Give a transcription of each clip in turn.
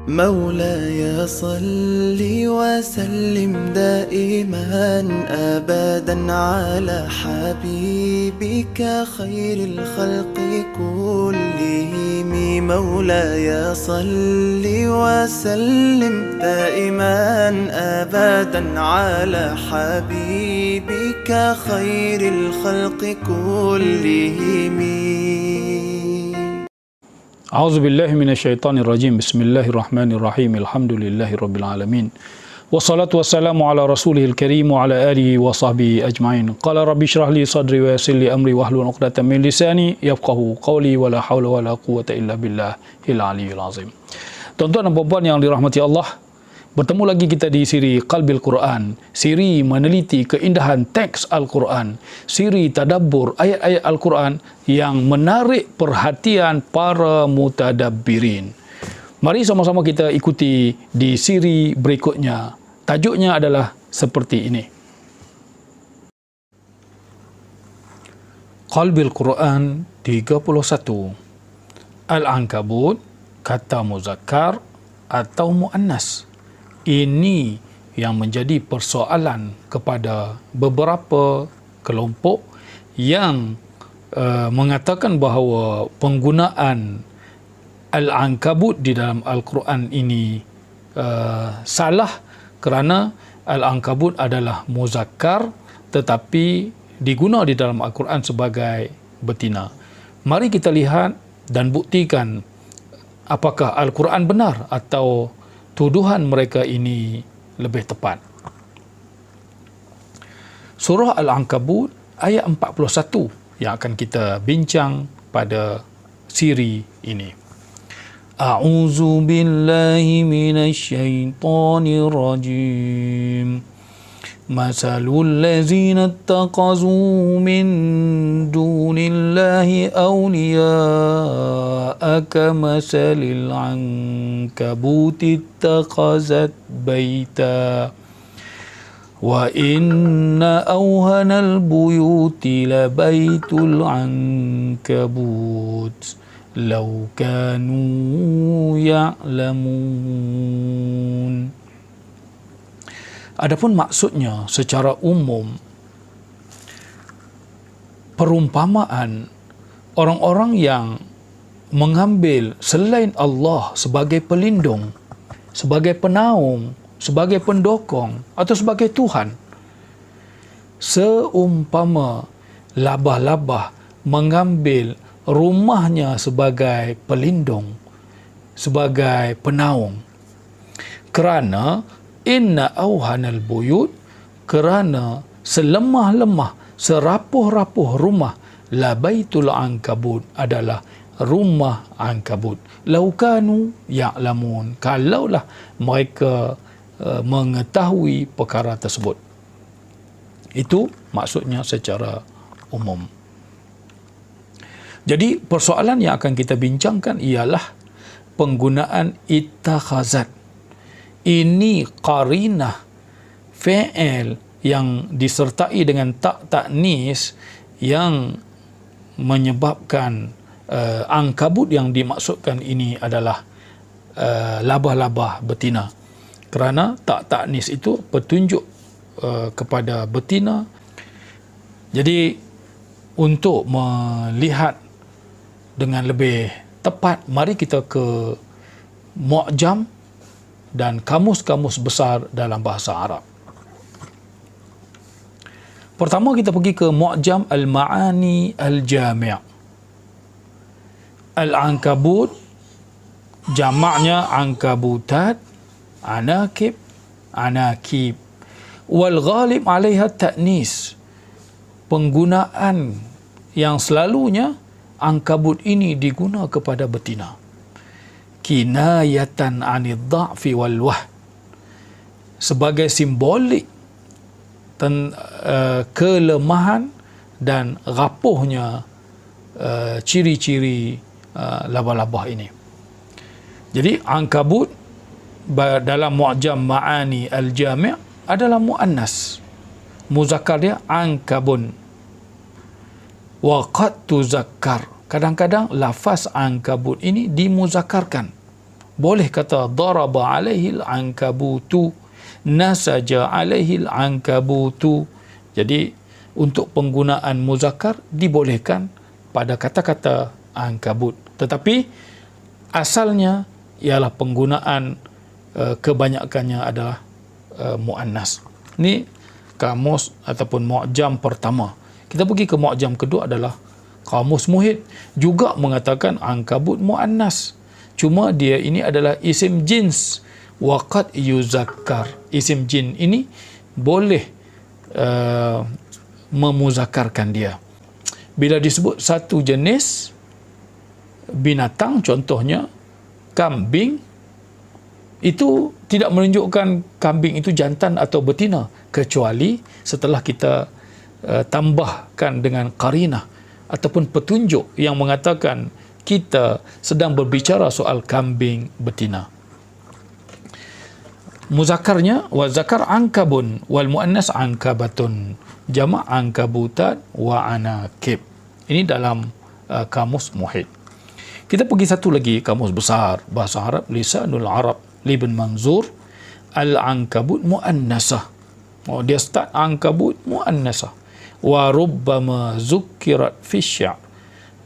مولاي صل وسلم دائما أبدا على حبيبك خير الخلق كلهم. مولاي صل وسلم دائما أبدا على حبيبك خير الخلق كلهم. A'udzu billahi minasyaitonir rajim. Bismillahirrahmanirrahim. Alhamdulillahi rabbil alamin. Wassalatu wassalamu ala rasulihil karim wa ala alihi wa sahbihi ajma'in. Qala rabbi shrah li sadri wa yassir li amri wahlul 'uqdatam min lisani yafqahu qawli wa la haula wa la quwwata illa billahil aliyyil azim. Tuan-tuan dan puan-puan yang dirahmati Allah, bertemu lagi kita di siri Qalbil Quran, siri meneliti keindahan teks Al-Quran, siri tadabbur ayat-ayat Al-Quran yang menarik perhatian para mutadabbirin. Mari sama-sama kita ikuti di siri berikutnya. Tajuknya adalah seperti ini. Qalbil Quran 31. Al-Ankabut, kata muzakkar atau muannas. Ini yang menjadi persoalan kepada beberapa kelompok yang mengatakan bahawa penggunaan Al-Ankabut di dalam Al-Quran ini salah kerana Al-Ankabut adalah muzakkar tetapi diguna di dalam Al-Quran sebagai betina. Mari kita lihat dan buktikan apakah Al-Quran benar atau tuduhan mereka ini lebih tepat. Surah Al-Ankabut ayat 41 yang akan kita bincang pada siri ini. A'udzu billahi minasy syaithanir rajim. Masalul ladzina ittaqazu min dunillahi awliya'a kamasalil ankabuti ittaqazat baita wa inna awhanal buyuti labaitul ankabut law kanu ya'lamun. Adapun maksudnya secara umum, perumpamaan orang-orang yang mengambil selain Allah sebagai pelindung, sebagai penaung, sebagai pendokong atau sebagai Tuhan, seumpama labah-labah mengambil rumahnya sebagai pelindung, sebagai penaung. Kerana inna awhanal buyut, kerana selemah-lemah, serapuh-rapuh rumah, labaitul ankabut, adalah rumah ankabut. Laukanu ya'lamun, kalaulah mereka mengetahui perkara tersebut. Itu maksudnya secara umum. Jadi persoalan yang akan kita bincangkan ialah penggunaan ittakhazat. Ini qarinah fi'il yang disertai dengan tak ta'nis yang menyebabkan ankabut yang dimaksudkan ini adalah labah-labah betina. Kerana tak ta'nis itu petunjuk kepada betina. Jadi untuk melihat dengan lebih tepat, mari kita ke mu'jam dan kamus-kamus besar dalam bahasa Arab. Pertama kita pergi ke Mu'jam Al-Ma'ani Al-Jami'. Al-Ankabut jamaknya angkabutat, anakib, anakib. Wal ghalib 'alaiha ta'nis. Penggunaan yang selalunya angkabut ini diguna kepada betina. Kinayatan 'anid dha'fi wal wah, sebagai simbolik kelemahan dan rapuhnya ciri-ciri labah-labah ini. Jadi ankabut dalam Mu'jam Ma'ani Al-Jami' adalah muannas, muzakkar dia ankabun. Wa qad tuzakkar, kadang-kadang lafaz ankabut ini dimuzakkarkan boleh kata daraba alaihi al-ankabutu, nasaja alaihi al-ankabutu. Jadi untuk penggunaan muzakkar dibolehkan pada kata-kata ankabut, tetapi asalnya ialah penggunaan kebanyakannya adalah muannas. Ini kamus ataupun mu'jam pertama. Kita pergi ke mu'jam kedua adalah Kamus Muhit, juga mengatakan ankabut muannas. Cuma dia ini adalah isim jins, waqad yuzakkar. Isim jin ini boleh memuzakkarkan dia. Bila disebut satu jenis binatang, contohnya kambing, itu tidak menunjukkan kambing itu jantan atau betina, kecuali setelah kita tambahkan dengan qarinah ataupun petunjuk yang mengatakan kita sedang berbicara soal kambing betina. Muzakkarnya wa zakar ankabun wal muannas ankabatun, jamak angkabutat wa anakib. Ini dalam kamus Muhit. Kita pergi satu lagi kamus besar bahasa Arab, Lisanul Arab Ibn Manzur, al-ankabut muannasah. Dia start ankabut muannasah. Wa rubbama zukkirat fi sya'r,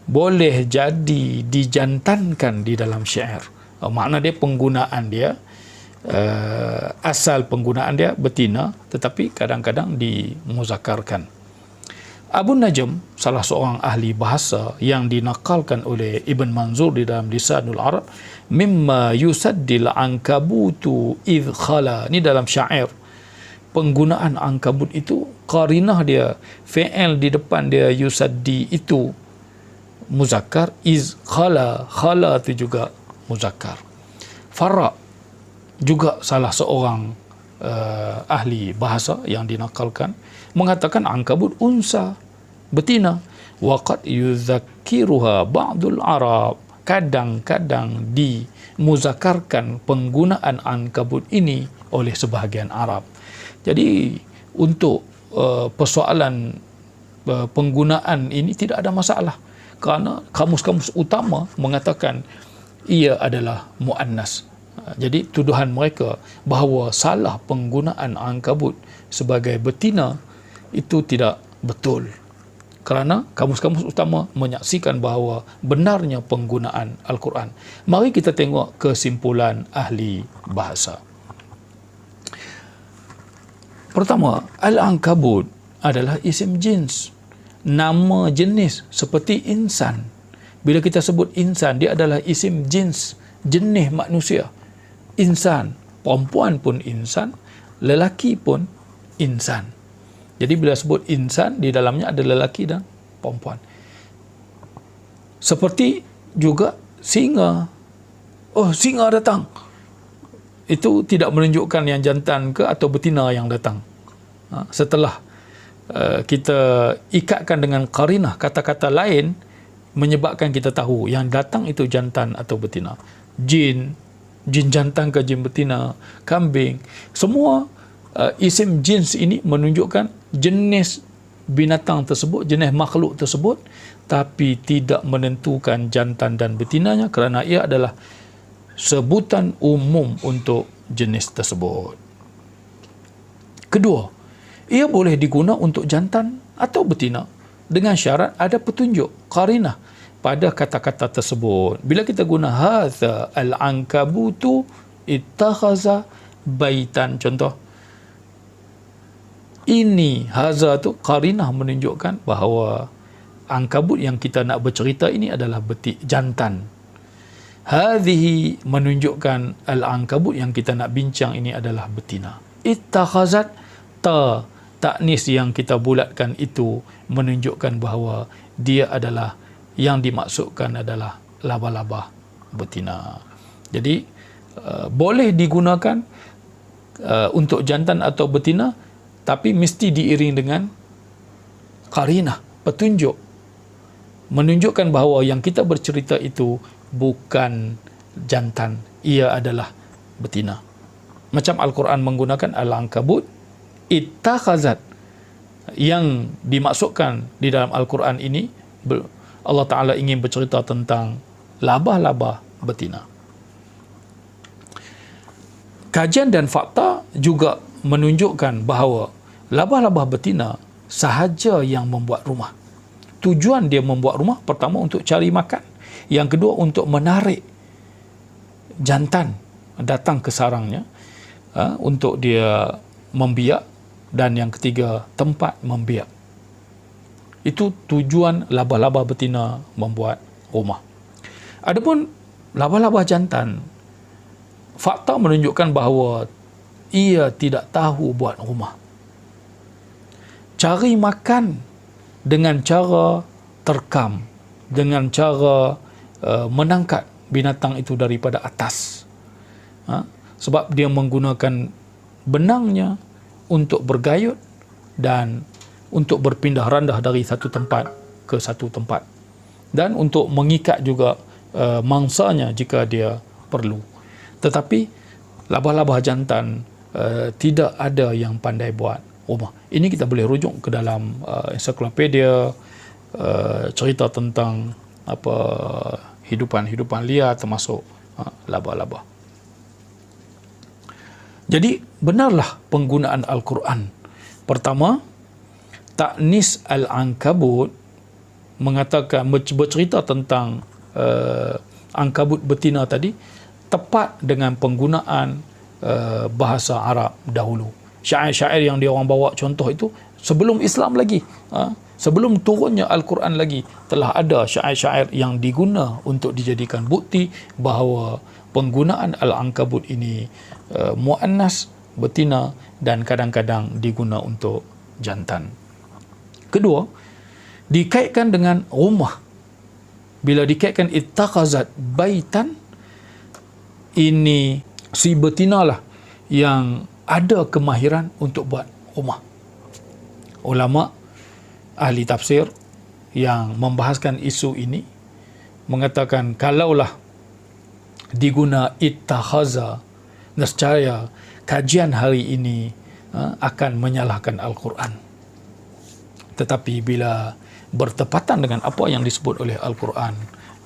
boleh jadi dijantankan di dalam syair. Makna dia penggunaan dia, asal penggunaan dia betina, tetapi kadang-kadang dimuzakkarkan. Abu Najm, salah seorang ahli bahasa yang dinakalkan oleh Ibn Manzur di dalam Lisanul Arab, mimma yusaddil ankabutu idh khala. Ini dalam syair. Penggunaan ankabut itu, qarinah dia, fi'il di depan dia yusaddi itu muzakkar, iz khala, khala itu juga muzakkar. Farra juga salah seorang ahli bahasa yang dinakalkan mengatakan ankabut unsa, betina. Waqad yuzakkiruha ba'dul Arab, kadang-kadang dimuzakkarkan penggunaan ankabut ini oleh sebahagian Arab. Jadi untuk persoalan penggunaan ini tidak ada masalah, kerana kamus-kamus utama mengatakan ia adalah muannas. Jadi tuduhan mereka bahawa salah penggunaan ankabut sebagai betina itu tidak betul, kerana kamus-kamus utama menyaksikan bahawa benarnya penggunaan Al-Quran. Mari kita tengok kesimpulan ahli bahasa. Pertama, al-ankabut adalah isim jins, nama jenis seperti insan. Bila kita sebut insan, dia adalah isim jins, jenis manusia. Insan, perempuan pun insan, lelaki pun insan. Jadi bila sebut insan, di dalamnya ada lelaki dan perempuan. Seperti juga singa. Oh, singa datang. Itu tidak menunjukkan yang jantan ke atau betina yang datang. Setelah kita ikatkan dengan qarinah kata-kata lain, menyebabkan kita tahu yang datang itu jantan atau betina. Jin jantan ke jin betina, kambing, semua isim jins ini menunjukkan jenis binatang tersebut, jenis makhluk tersebut, tapi tidak menentukan jantan dan betinanya, kerana ia adalah sebutan umum untuk jenis tersebut. Kedua, ia boleh digunakan untuk jantan atau betina dengan syarat ada petunjuk, qarinah pada kata-kata tersebut. Bila kita guna hadza al-ankabutu ittakhaza baitan, contoh ini, hadza tu qarinah menunjukkan bahawa ankabut yang kita nak bercerita ini adalah jantan. Hadhihi menunjukkan al-ankabut yang kita nak bincang ini adalah betina. Ittakhazat, ta'nis yang kita bulatkan itu menunjukkan bahawa dia adalah, yang dimaksudkan adalah laba-laba betina. Jadi boleh digunakan untuk jantan atau betina, tapi mesti diiring dengan qarinah, petunjuk, menunjukkan bahawa yang kita bercerita itu bukan jantan, ia adalah betina. Macam Al-Quran menggunakan al-ankabut ittakhazat, yang dimaksudkan di dalam Al-Quran ini Allah Ta'ala ingin bercerita tentang laba-laba betina. Kajian dan fakta juga menunjukkan bahawa labah-labah betina sahaja yang membuat rumah. Tujuan dia membuat rumah pertama untuk cari makan, yang kedua untuk menarik jantan datang ke sarangnya untuk dia membiak, dan yang ketiga tempat membiak. Itu tujuan labah-labah betina membuat rumah. Adapun labah-labah jantan, fakta menunjukkan bahawa ia tidak tahu buat rumah. Cari makan dengan cara terkam, dengan cara menangkap binatang itu daripada atas. Sebab dia menggunakan benangnya untuk bergayut dan untuk berpindah randah dari satu tempat ke satu tempat, dan untuk mengikat juga mangsanya jika dia perlu. Tetapi labah-labah jantan tidak ada yang pandai buat rumah. Ini kita boleh rujuk ke dalam ensiklopedia, cerita tentang hidupan liar termasuk labah-labah. Jadi benarlah penggunaan Al-Quran. Pertama, Ta'nis Al-Ankabut mengatakan, bercerita tentang Ankabut betina tadi tepat dengan penggunaan bahasa Arab dahulu. Syair-syair yang dia orang bawa contoh itu sebelum Islam lagi, sebelum turunnya Al-Quran lagi, telah ada syair-syair yang diguna untuk dijadikan bukti bahawa penggunaan Al-Ankabut ini muannas, betina, dan kadang-kadang diguna untuk jantan. Kedua, dikaitkan dengan rumah. Bila dikaitkan ittakhazat baitan, ini si betina lah yang ada kemahiran untuk buat rumah. Ulama ahli tafsir yang membahaskan isu ini mengatakan kalaulah diguna ittakhaza, nescaya kajian hari ini akan menyalahkan Al-Quran. Tetapi bila bertepatan dengan apa yang disebut oleh Al-Quran,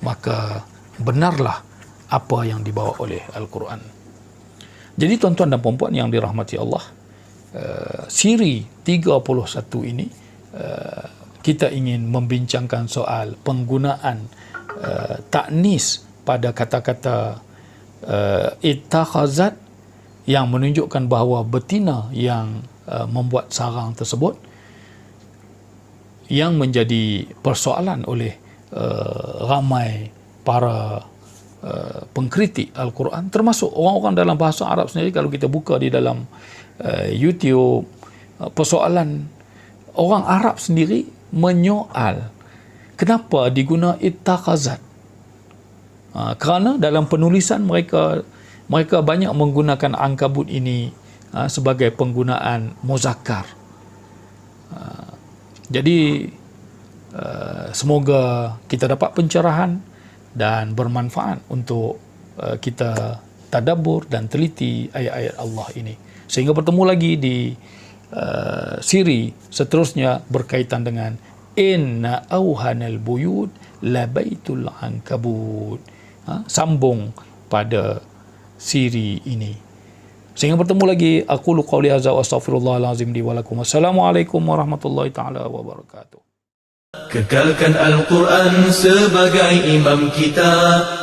maka benarlah apa yang dibawa oleh Al-Quran. Jadi tuan-tuan dan puan-puan yang dirahmati Allah, siri 31 ini kita ingin membincangkan soal penggunaan ta'nis pada kata-kata ittakhazat yang menunjukkan bahawa betina yang membuat sarang tersebut, yang menjadi persoalan oleh ramai para pengkritik Al-Quran, termasuk orang-orang dalam bahasa Arab sendiri. Kalau kita buka di dalam YouTube, persoalan orang Arab sendiri menyoal kenapa diguna ittakhazat. Kerana dalam penulisan mereka banyak menggunakan Ankabut ini sebagai penggunaan muzakkar. Jadi semoga kita dapat pencerahan dan bermanfaat untuk kita tadabbur dan teliti ayat-ayat Allah ini. Sehingga bertemu lagi di siri seterusnya berkaitan dengan inna auhanal buyut labaitul ankabut. Sambung pada siri ini. Sehingga bertemu lagi, aqulu qawli hadza wa astaghfirullahalazim li wa lakum. Wassalamualaikum warahmatullahi taala wabarakatuh. Kekalkan Al-Quran sebagai imam kita,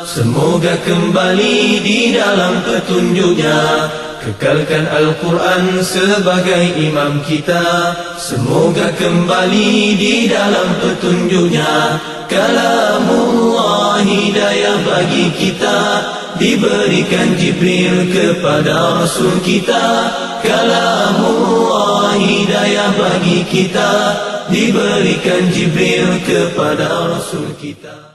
semoga kembali di dalam petunjuknya. Kekalkan Al-Quran sebagai imam kita, semoga kembali di dalam petunjuknya. Kalamullah hidayah bagi kita, diberikan Jibril kepada Rasul kita. Kalamullah hidayah bagi kita, diberikan Jibril kepada Rasul kita.